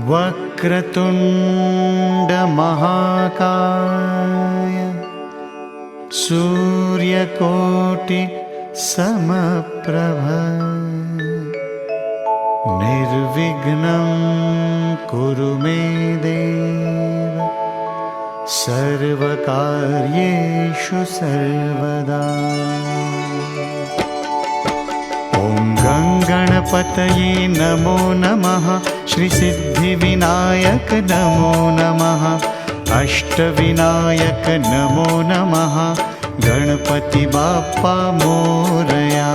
वक्रतुण्ड महाकाय सूर्यकोटि समप्रभ निर्विघ्नं कुरु मे देव सर्वकार्येषु सर्वदा। ॐ गङ्गणपतये नमो नमः, श्रीसिद्धिविनायक नमो नमः, अष्टविनायक नमो नमः, गणपति बाप्पा मोरया।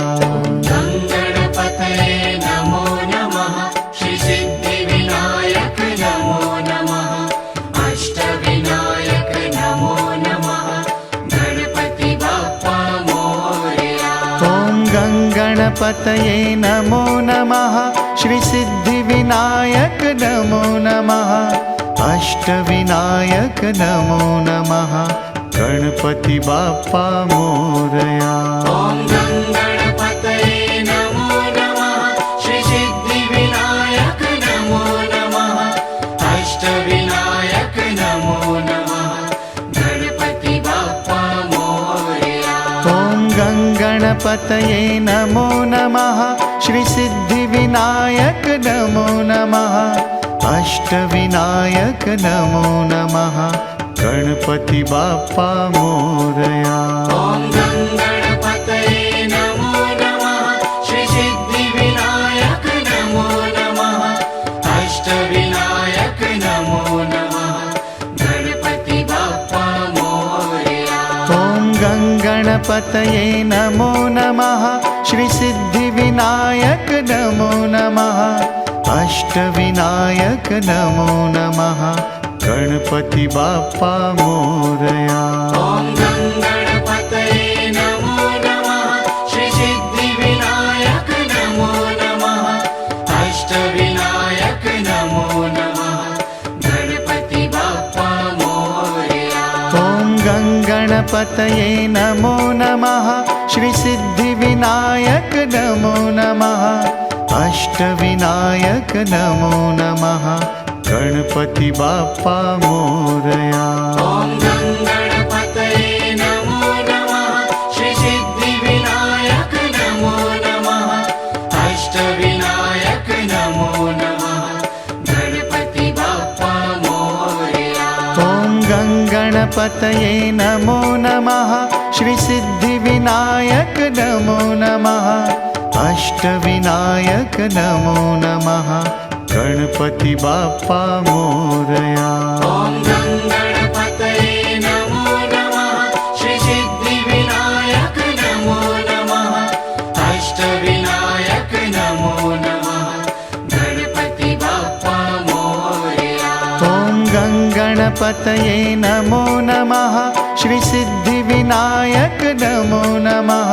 गङ्गणपतये नमो नमः, श्रीसिद्धिविनायक नमो नमः, अष्टविनायक नमो नमः, गणपति बाप्पा मोरया। ॐ गङ्गणपतये नमो नमः, श्रीसिद्धिविनायक नमो नमः, अष्टविनायक नमो नमः, गणपति बाप्पा मोरया। ॐ गङ्गणपतये नमो नमः, श्रीसिद्धिविनायक नमो नमः, अष्टविनायक नमो नमः, गणपति बाप्पा मोरया। ॐ गङ्गणपतये नमो नमः, श्रीसिद्धिविनायक नमो नमः, अष्टविनायक नमो नमः, गणपति बाप्पा मोरया। ॐ गङ्गणपतये नमो नमः, श्रीसिद्धिविनायक नमो नमः, अष्टविनायक नमो नमः, गणपति बाप्पा मोरया। ॐ गङ्गणपतये नमो नमः, श्रीसिद्धिविनायक नमो नमः, अष्टविनायक नमो नमः, गणपति बाप्पा मोरया। ॐ गङ्गणपतये नमो नमः, श्रीसिद्धिविनायक नमो नमः, अष्टविनायक नमो नमः, गणपति बाप्पा मोरया। ॐ गङ्गणपतये नमो नमः, श्रीसिद्धिविनायक नमो नमः, अष्टविनायक नमो नमः, गणपति बाप्पा मोरया। ॐ गङ्गणपतये नमो नमः, श्रीसिद्धिविनायक नमो नमः, अष्टविनायक नमो नमः, गणपति बाप्पा मोरया। ॐ गङ्गणपतये नमो नमः, श्रीसिद्धिविनायक नमो नमः, अष्टविनायक नमो नमः, गणपति बाप्पा मोरया। ॐ गङ्गणपतये नमो नमः, श्रीसिद्धिविनायक नमो नमः, अष्टविनायक नमो नमः, गणपति बाप्पा मोरया। ॐ गङ्गणपतये नमो नमः, श्रीसिद्धिविनायक नमो नमः,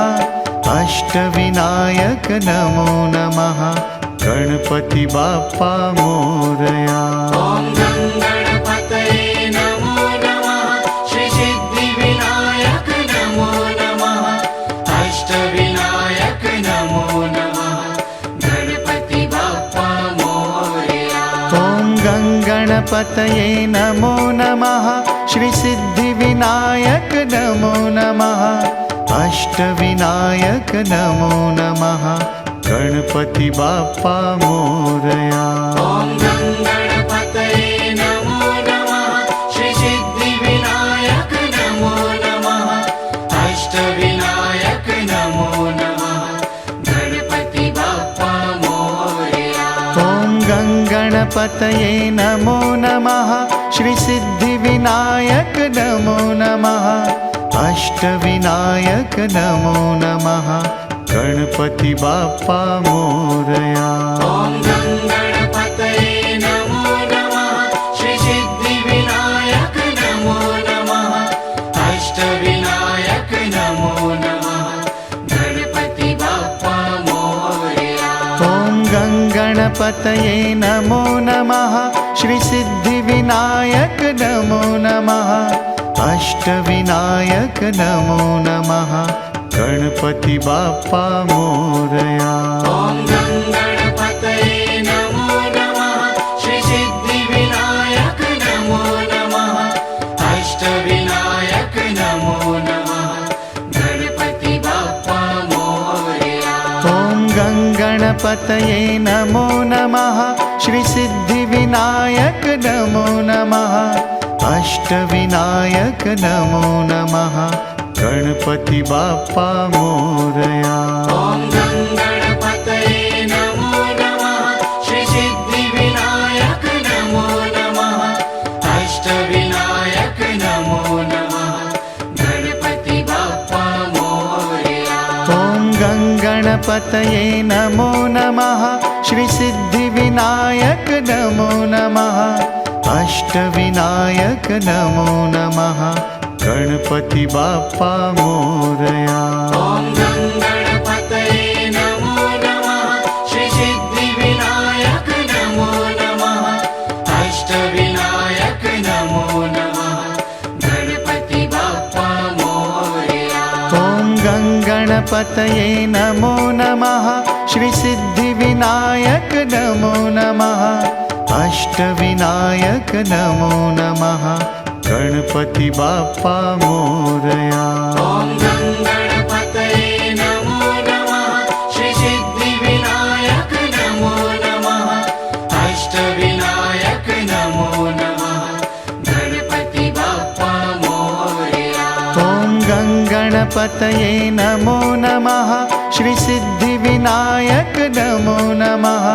अष्टविनायक नमो नमः, गणपति बाप्पा मोरया। ॐ गङ्गणपतये नमो नमः, श्रीसिद्धिविनायक नमो नमः, अष्टविनायक नमो नमः, गणपति बाप्पा मोरया। ॐ गङ्गणपतये नमो नमः, श्रीसिद्धिविनायक नमो नमः, अष्टविनायक नमो नमः, गणपति बाप्पा मोरया। ॐ गङ्गणपतये नमो नमः, श्रीसिद्धिविनायक नमो नमः, अष्टविनायक नमो नमः, गणपति बाप्पा मोरया। ॐ गङ्गणपतये नमो नमः, श्रीसिद्धिविनायक नमो नमः, अष्टविनायक नमो नमः, गणपति बाप्पा मोरया। ॐ गङ्गणपतये नमो नमः, श्रीसिद्धिविनायक नमो नमः, अष्टविनायक नमो नमः, गणपति बाप्पा मोरया। ॐ गङ्गणपतये नमो नमः, श्रीसिद्धिविनायक नमो नमः, अष्टविनायक नमो नमः, गणपति बाप्पा मोरया। ॐ गङ्गणपतये नमो नमः, श्रीसिद्धि गणगणपतये नमो नमः श्रीसिद्धिविनायक नमो नमः अष्टविनायक नमो नमः गणपति बाप्पा मोरया। ॐ गणपतये नमो नमः श्रीसिद्धिविनायक नमो नमः अष्टविनायक नमो नमः गणपति बाप्पा मोरया। ॐ गणगणपतये नमो नमः श्रीसिद्धिविनायक नमो नमः अष्टविनायक नमो नमः गणपति बाप्पा मोरया। ॐ गणपतये नमो नमः श्रीसिद्धिविनायक नमो नमः अष्टविनायक नमो नमः गणपति बाप्पा मोरया। ॐ गणगणपतये नमो नमः श्रीसिद्धिविनायक नमो नमः अष्टविनायक नमो नमः गणपति बाप्पा मोरया। ॐ गणपतये नमो नमः श्रीसिद्धिविनायक नमो नमः अष्टविनायक नमो नमः गणपति बाप्पा मोरया। ॐ गणगणपतये नमो नमः श्रीसिद्धिविनायक नमो नमः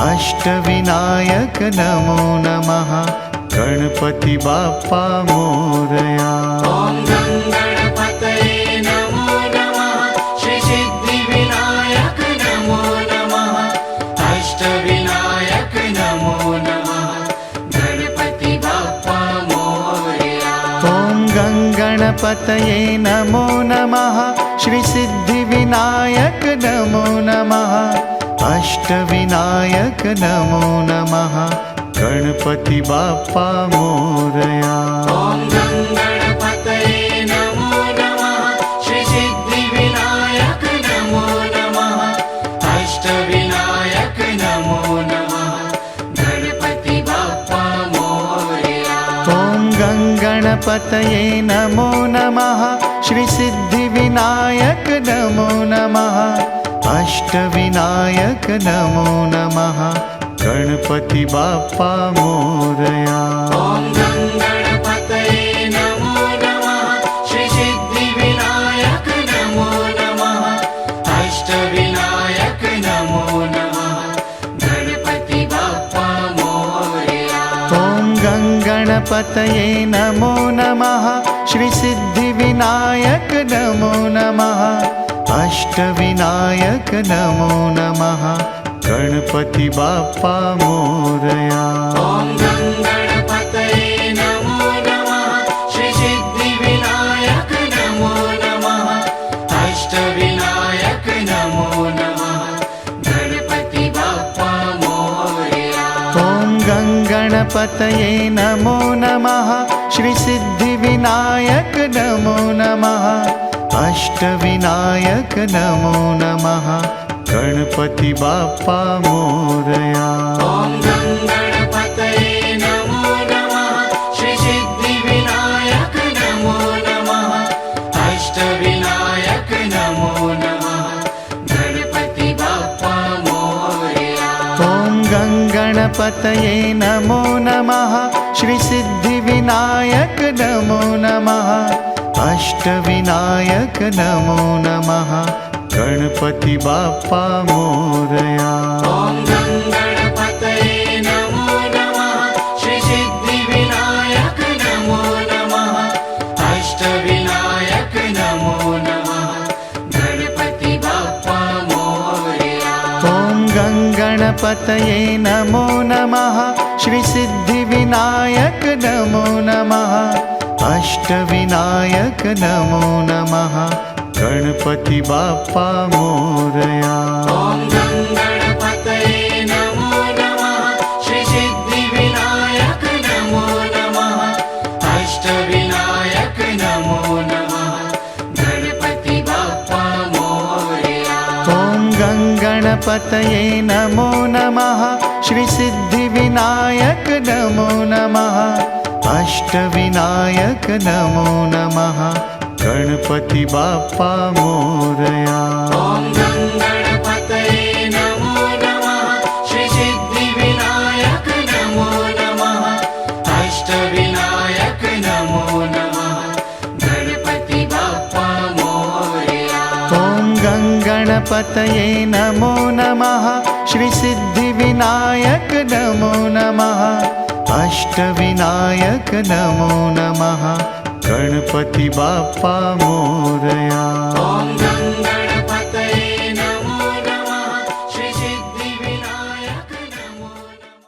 अष्टविनायक नमो नमः गणपति बाप्पा मोरया। ॐ गणपतये नमो नमः श्रीसिद्धिविनायक नमो नमः अष्टविनायक नमो नमः गणपति बाप्पा मोरया। ॐ गणगणपतये नमो नमः श्रीसिद्धिविनायक नमो नमः अष्टविनायक नमो नमः गणपति बाप्पा मोरया। ॐ गणपतये नमो नमः श्रीसिद्धिविनायक नमो नमः अष्टविनायक नमो नमः गणपति बाप्पा मोरया। ॐ गणगणपतये नमो नमः श्रीसिद्धिविनायक नमो नमः अष्टविनायक नमो नमः गणपति बाप्पा मोरया। ॐ गणपतये नमो नमः श्रीसिद्धिविनायक नमो नमः अष्टविनायक नमो नमः गणपति बाप्पा मोरया। ॐ गणगणपतये नमो नमः श्रीसिद्धिविनायक नमो नमः अष्टविनायक नमो नमः गणपति बाप्पा मोरया। ॐ गणपतये नमो नमः श्रीसिद्धिविनायक नमो नमः अष्टविनायक नमो नमः गणपति बाप्पा मोरया। ॐ गणगणपतये नमो नमः श्रीसिद्धिविनायक नमो नमः अष्टविनायक नमो नमः गणपति बाप्पा मोरया। ॐ गणपतये नमो नमः श्रीसिद्धिविनायक नमो नमः अष्टविनायक नमो नमः गणपति बाप्पा मोरया। ॐ गणगणपतये नमो नमः श्रीसिद्धिविनायक नमो नमः अष्टविनायक नमो नमः गणपति बाप्पा मोरया। ॐ गणपतये नमो नमः श्रीसिद्धिविनायक नमो नमः अष्टविनायक नमो नमः गणपति बाप्पा मोरया। ॐ गणगणपतये नमो नमः श्रीसिद्धिविनायक नमो नमः अष्टविनायक नमो नमः गणपति बाप्पा मोरया। ॐ गणपतये नमो नमः श्रीसिद्धिविनायक नमो नमः अष्टविनायक नमो नमः गणपति बाप्पा मोरया। ॐ गणगणपतये नमो नमः श्रीसिद्धिविनायक नमो नमः अष्टविनायक नमो नमः गणपति बाप्पा मोरया। ॐ गणपतये गणपतये नमो नमः श्रीसिद्धिविनायक नमो नमः अष्टविनायक नमो नमः गणपति बाप्पा मोरया। ॐ